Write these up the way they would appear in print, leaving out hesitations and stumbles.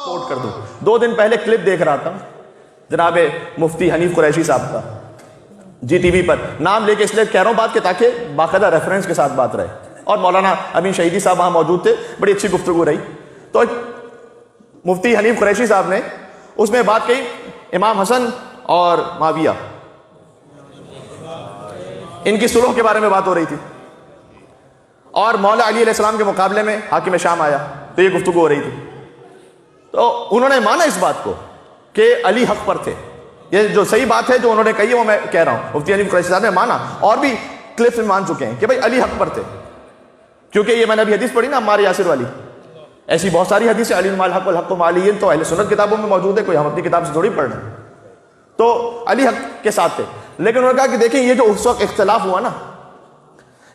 کوٹ کر دوں. 2 دن پہلے کلپ دیکھ رہا تھا جناب مفتی حنیف قریشی صاحب کا جی ٹی وی پر. نام لے کے اس لیے کہہ رہا ہوں بات کہ تاکہ باقاعدہ ریفرنس کے ساتھ بات رہے. اور مولانا امین شہیدی صاحب وہاں موجود تھے, بڑی اچھی گفتگو رہی. تو مفتی حنیف قریشی صاحب نے اس میں بات کہی امام حسن اور معاویہ ان کی صلح کے بارے میں بات ہو رہی تھی, اور مولا علی علیہ السلام کے مقابلے میں حاکم شام آیا تو یہ گفتگو ہو رہی تھی. تو انہوں نے مانا اس بات کو کہ علی حق پر تھے. یہ جو صحیح بات ہے جو انہوں نے کہی ہے وہ میں کہہ رہا ہوں, مفتی حنیف قریشی صاحب نے مانا, اور بھی کلپس میں مان چکے ہیں کہ بھائی علی حق پر تھے. کیونکہ یہ میں نے ابھی حدیث پڑھی نا عمار یاسر والی, ایسی بہت ساری حدیثیں علی الحق والحق مع، تو اہل سنت کتابوں میں موجود ہے, کوئی ہم اپنی کتاب سے تھوڑی پڑھ رہے ہیں. تو علی حق کے ساتھ تھے. لیکن انہوں نے کہا کہ دیکھیں یہ جو اس وقت اختلاف ہوا نا,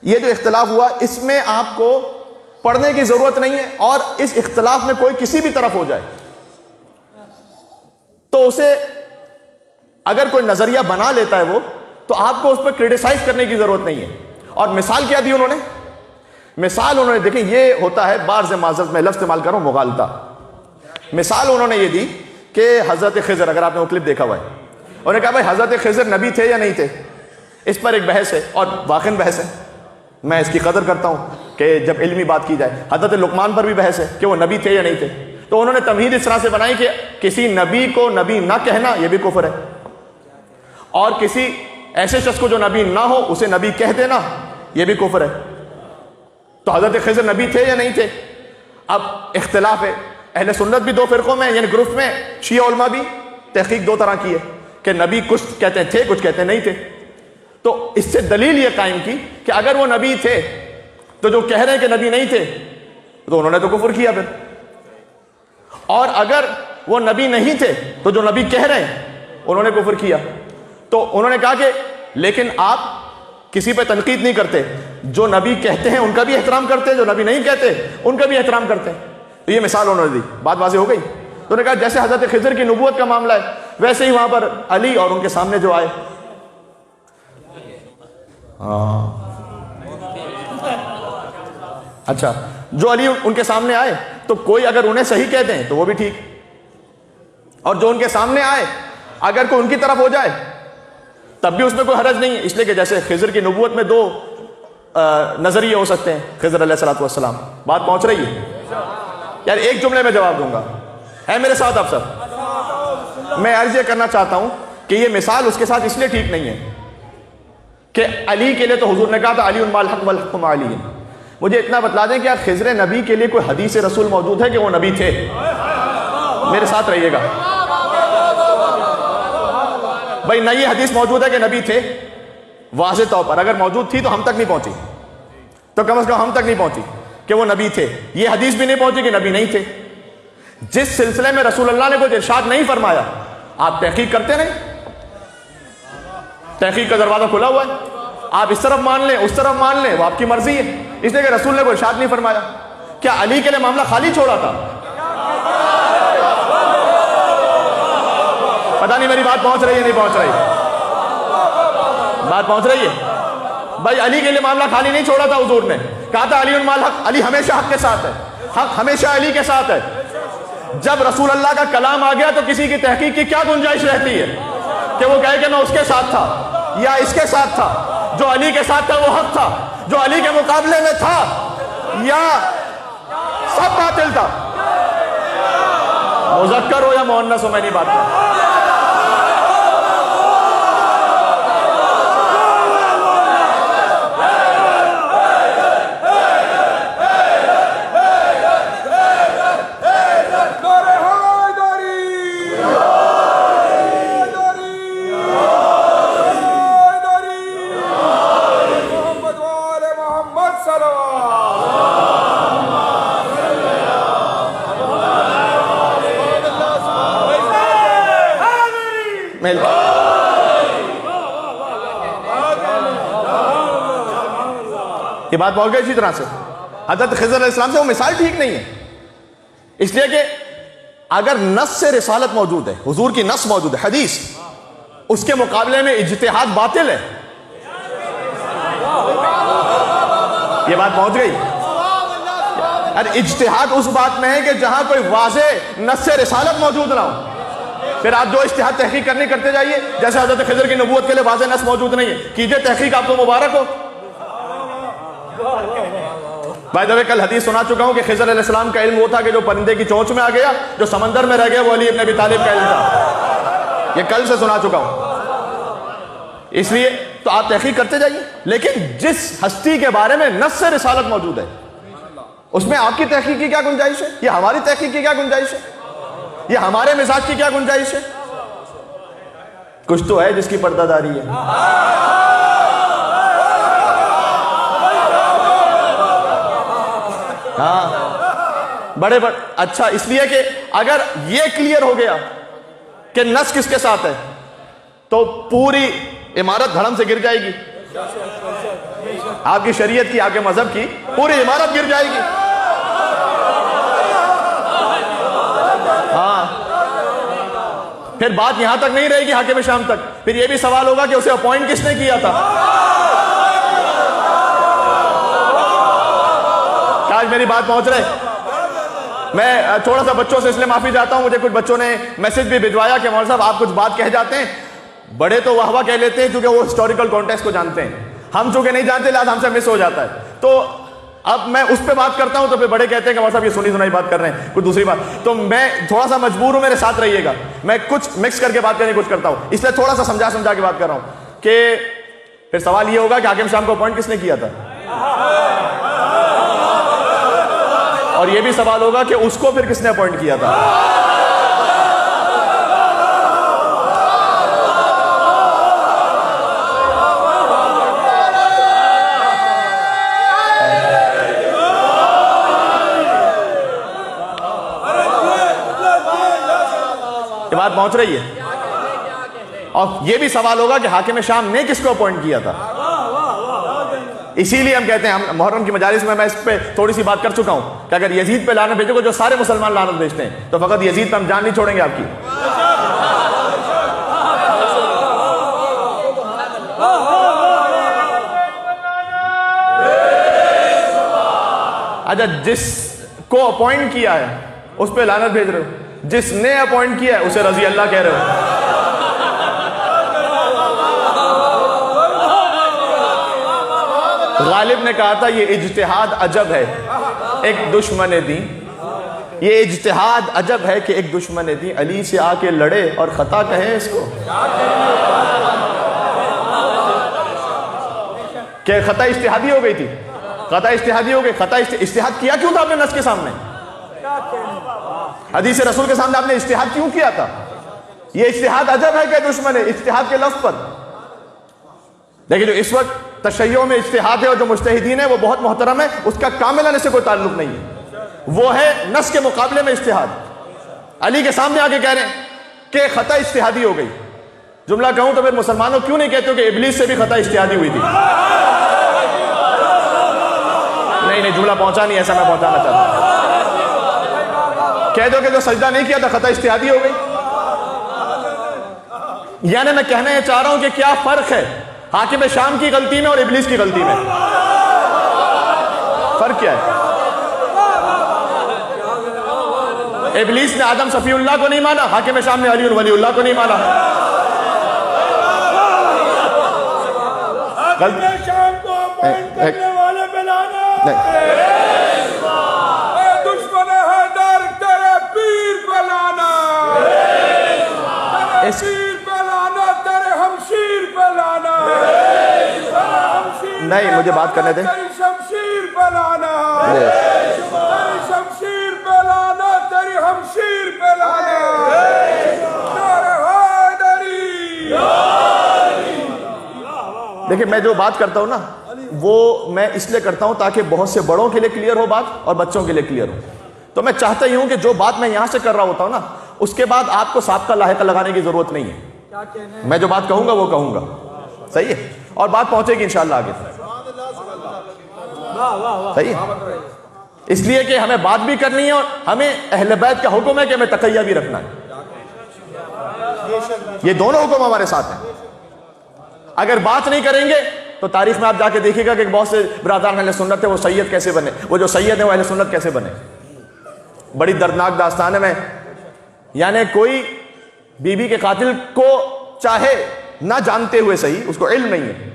یہ جو اختلاف ہوا اس میں آپ کو پڑھنے کی ضرورت نہیں ہے, اور اس اختلاف میں کوئی کسی بھی طرف ہو جائے تو اسے اگر کوئی نظریہ بنا لیتا ہے وہ, تو آپ کو اس پہ کرٹیسائز کرنے کی ضرورت نہیں ہے. اور مثال کیا دی انہوں نے؟ مثال انہوں نے دیکھیں یہ ہوتا ہے بارز معذرت میں لفظ استعمال کروں مغالطہ. مثال انہوں نے یہ دی کہ حضرت خضر, اگر آپ نے وہ کلپ دیکھا ہوا ہے, انہوں نے کہا بھائی حضرت خضر نبی تھے یا نہیں تھے, اس پر ایک بحث ہے اور واقعی بحث ہے, میں اس کی قدر کرتا ہوں کہ جب علمی بات کی جائے. حضرت لقمان پر بھی بحث ہے کہ وہ نبی تھے یا نہیں تھے. تو انہوں نے تمہید اس طرح سے بنائی کہ کسی نبی کو نبی نہ کہنا یہ بھی کفر ہے, اور کسی ایسے شخص کو جو نبی نہ ہو اسے نبی کہہ دینا یہ بھی کفر ہے. تو حضرت خضر نبی تھے یا نہیں تھے؟ اب اختلاف ہے, اہل سنت بھی 2 فرقوں میں یعنی گروپ میں, شیعہ علماء بھی تحقیق 2 طرح کی ہے کہ نبی کچھ کہتے ہیں تھے, کچھ کہتے ہیں نہیں تھے. تو اس سے دلیل یہ قائم کی کہ اگر وہ نبی تھے تو جو کہہ رہے ہیں کہ نبی نہیں تھے تو انہوں نے تو کفر کیا پھر, اور اگر وہ نبی نہیں تھے تو جو نبی کہہ رہے ہیں انہوں نے کفر کیا. تو انہوں نے کہا کہ لیکن آپ کسی پہ تنقید نہیں کرتے, جو نبی کہتے ہیں ان کا بھی احترام کرتے ہیں, جو نبی نہیں کہتے ان کا بھی احترام کرتے ہیں. تو یہ مثال انہوں نے دی, بات واضح ہو گئی. تو انہوں نے کہا جیسے حضرت خضر کی نبوت کا معاملہ ہے ویسے ہی وہاں پر علی اور ان کے سامنے جو آئے, اچھا جو علی ان کے سامنے آئے تو کوئی اگر انہیں صحیح کہتے ہیں تو وہ بھی ٹھیک, اور جو ان کے سامنے آئے اگر کوئی ان کی طرف ہو جائے تب بھی اس میں کوئی حرج نہیں ہے, اس لیے کہ جیسے خضر کی نبوت میں 2 نظریے ہو سکتے ہیں. خضر علیہ السلام, بات پہنچ رہی ہے یار؟ ایک جملے میں جواب دوں گا, ہے میرے ساتھ آپ سب؟ میں عرض یہ کرنا چاہتا ہوں کہ یہ مثال اس کے ساتھ اس لیے ٹھیک نہیں ہے کہ علی کے لیے تو حضور نے کہا تھا علی الحق والحق مع علی. مجھے اتنا بتلا دیں کہ آپ خضر نبی کے لیے کوئی حدیث رسول موجود ہے کہ وہ نبی تھے؟ میرے ساتھ رہیے گا بھائی. نہ یہ حدیث موجود ہے کہ نبی تھے واضح طور پر, اگر موجود تھی تو ہم تک نہیں پہنچی, تو کم از کم ہم تک نہیں پہنچی کہ وہ نبی تھے. یہ حدیث بھی نہیں پہنچی کہ نبی نہیں تھے. جس سلسلے میں رسول اللہ نے کچھ ارشاد نہیں فرمایا آپ تحقیق کرتے نہیں, تحقیق کا دروازہ کھلا ہوا ہے, آپ اس طرف مان لیں اس طرف مان لیں وہ آپ کی مرضی ہے. اس لیے کہ رسول نے کوئی ارشاد نہیں فرمایا. کیا علی کے لیے معاملہ خالی چھوڑا تھا؟ پتہ نہیں میری بات پہنچ رہی ہے نہیں پہنچ رہی, بات پہنچ رہی ہے بھائی؟ علی کے لیے معاملہ خالی نہیں چھوڑا تھا حضور نے, کہا تھا علی الحق, علی ہمیشہ حق کے ساتھ ہے, حق ہمیشہ علی کے ساتھ ہے. جب رسول اللہ کا کلام آ گیا تو کسی کی تحقیق کی کیا گنجائش رہتی ہے کہ وہ کہے کہ میں اس کے ساتھ تھا یا اس کے ساتھ تھا؟ جو علی کے ساتھ تھا وہ حق تھا, جو علی کے مقابلے میں تھا یا سب باطل تھا؟ مذکر ہو یا مؤنث ہو میں نہیں بات کرتا. یہ بات بول گئی اسی طرح سے حضرت خضر علیہ السلام سے وہ مثال ٹھیک نہیں ہے, اس لیے کہ اگر نص سے رسالت موجود ہے, حضور کی نص موجود ہے, حدیث, اس کے مقابلے میں اجتہاد باطل ہے. یہ بات پہنچ گئی. ارے اجتہاد اس بات میں ہے کہ جہاں کوئی واضح نص رسالت موجود نہ ہو، پھر آپ جو اجتہاد تحقیق کرتے جائیے. جیسے حضرت خضر کی نبوت کے لیے واضح نص موجود نہیں ہے، کیجئے تحقیق، آپ کو مبارک ہو. بائی دا وے کل حدیث سنا چکا ہوں کہ خضر علیہ السلام کا علم وہ تھا کہ جو پرندے کی چونچ میں آ گیا، جو سمندر میں رہ گیا وہ علی ابن ابی طالب کا علم تھا. یہ کل سے سنا چکا ہوں. اس لیے تو آپ تحقیق کرتے جائیے، لیکن جس ہستی کے بارے میں نص رسالت موجود ہے اس میں آپ کی تحقیق کی کیا گنجائش ہے؟ یہ ہماری تحقیق کی کیا گنجائش ہے؟ یہ ہمارے مزاج کی کیا گنجائش ہے؟ کچھ تو ہے جس کی پردہ داری ہے. ہاں بڑے اچھا، اس لیے کہ اگر یہ کلیئر ہو گیا کہ نص کس کے ساتھ ہے تو پوری عمارت دھڑم سے گر جائے گی. آپ کی شریعت کی، آپ کے مذہب کی پوری عمارت گر جائے گی. ہاں پھر بات یہاں تک نہیں رہے گی حاکم شام تک، پھر یہ بھی سوال ہوگا کہ اسے اپوائنٹ کس نے کیا تھا. آج میری بات پہنچ رہے. میں تھوڑا سا بچوں سے اس لیے معافی چاہتا ہوں، مجھے کچھ بچوں نے میسج بھی بھجوایا کہ مولوی صاحب آپ کچھ بات کہہ جاتے ہیں، بڑے تو واہ واہ کہہ لیتے ہیں کیونکہ وہ ہسٹوریکل کانٹیکسٹ کو جانتے ہیں، ہم چونکہ نہیں جانتے لہٰذا ہم سے مس ہو جاتا ہے. تو اب میں اس پہ بات کرتا ہوں تو پھر بڑے کہتے ہیں کہ مولوی صاحب یہ سنی سنائی بات کر رہے ہیں، کچھ دوسری بات. تو میں تھوڑا سا مجبور ہوں، میرے ساتھ رہیے گا، میں کچھ مکس کر کے بات کرنے کی کوشش کرتا ہوں، اس لیے تھوڑا سا سمجھا کے بات کر رہا ہوں کہ پھر سوال یہ ہوگا کہ حاکم شام کو اپوائنٹ کس نے کیا تھا، اور یہ بھی سوال ہوگا کہ اس کو پھر کس نے اپوائنٹ کیا تھا. یہ بات پہنچ رہی ہے. اور یہ بھی سوال ہوگا کہ حاکم شام نے کس کو اپوائنٹ کیا تھا. اسی لیے ہم کہتے ہیں، ہم محرم کی مجالس میں اس پہ تھوڑی سی بات کر چکا ہوں کہ اگر یزید پہ لعنت بھیجو گے، جو سارے مسلمان لعنت بھیجتے ہیں، تو فقط یزید پہ ہم جان نہیں چھوڑیں گے آپ کی. اچھا، جس کو اپوائنٹ کیا ہے اس پہ لعنت بھیج رہے ہو، جس نے اپوائنٹ کیا ہے اسے رضی اللہ کہہ رہے ہو. غالب نے کہا تھا یہ اجتہاد عجب ہے ایک دشمن دین، یہ اجتہاد عجب ہے کہ ایک دشمن دین علی سے آ کے لڑے اور خطا کہیں اس کو کہ خطا اجتہادی ہو گئی تھی. خطا اجتہادی ہو گئی. خطا اجتہاد کیا کیوں تھا آپ نے نص کے سامنے، حدیث رسول کے سامنے آپ نے اجتہاد کیوں کیا تھا؟ یہ اجتہاد عجب ہے کہ دشمن ہے اجتہاد کے لفظ پر. لیکن جو اس وقت تشیع میں اجتہاد ہے اور جو مجتہدین ہے وہ بہت محترم ہے، اس کا کاملاً اس سے کوئی تعلق نہیں ہے. وہ ہے نص کے مقابلے میں اجتہاد. علی کے سامنے آگے کہہ رہے ہیں کہ خطا اجتہادی ہو گئی. جملہ کہوں تو پھر مسلمانوں کیوں نہیں کہتے ہو کہ ابلیس سے بھی خطا اجتہادی ہوئی تھی؟ نہیں جملہ پہنچا نہیں، ایسا میں پہنچانا چاہتا ہوں. کہہ دو کہ جو سجدہ نہیں کیا تھا خطا اجتہادی ہو گئی. یعنی میں کہنا یہ چاہ رہا ہوں کہ کیا فرق ہے حاکم شام کی غلطی میں اور ابلیس کی غلطی میں؟ فرق کیا ہے؟ ابلیس نے آدم صفی اللہ کو نہیں مانا، حاکم شام نے علی ولی اللہ کو نہیں مانا. شام کو اپوائنٹ کرنے والے بلانا، دشمن حیدر تیرے پیر بلانا، پیر بلانا، تیرے ہمشیر بلانا، نہیں مجھے بات کرنے دیں. تیری شمشیر بلانا، تیری شمشیر بلانا، تیری ہمشیر بلانا، تیرے حیدری. دیکھیں میں جو بات کرتا ہوں نا وہ میں اس لیے کرتا ہوں تاکہ بہت سے بڑوں کے لیے کلیئر ہو بات اور بچوں کے لیے کلیئر ہو. تو میں چاہتا ہی ہوں کہ جو بات میں یہاں سے کر رہا ہوتا ہوں نا اس کے بعد آپ کو سابقہ لاحقہ لگانے کی ضرورت نہیں ہے. میں جو بات کہوں گا وہ کہوں گا، صحیح ہے، اور بات پہنچے گی انشاءاللہ آگے. صحیح ہے، اس لیے کہ ہمیں بات بھی کرنی ہے اور ہمیں اہل بیت کا حکم ہے کہ ہمیں تقیہ بھی رکھنا ہے. یہ دونوں حکم ہمارے ساتھ ہیں. اگر بات نہیں کریں گے تو تاریخ میں آپ جا کے دیکھیے گا کہ بہت سے برادران اہل سنت تھے، وہ سید کیسے بنے، وہ جو سید ہیں وہ اہل سنت کیسے بنے. بڑی دردناک داستان ہے. میں یعنی کوئی بیوی کے قاتل کو چاہے نہ جانتے ہوئے صحیح، اس کو علم نہیں ہے،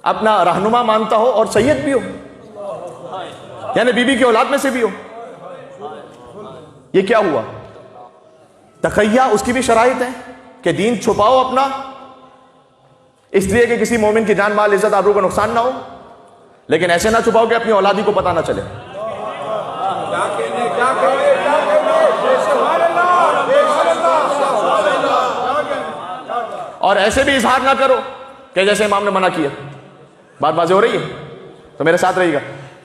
اپنا رہنما مانتا ہو اور سید بھی ہو، یعنی بیوی کی اولاد میں سے بھی ہو، یہ کیا ہوا؟ تقیہ اس کی بھی شرائط ہے کہ دین چھپاؤ اپنا، اس لیے کہ کسی مومن کی جان مال عزت آبرو کا نقصان نہ ہو، لیکن ایسے نہ چھپاؤ کہ اپنی اولادی کو پتہ نہ چلے. اور ایسے بھی اظہار نہ کرو کہ جیسے امام نے منع کیا. بات واضح ہو رہی ہے؟ تو میرے ساتھ رہیے گا.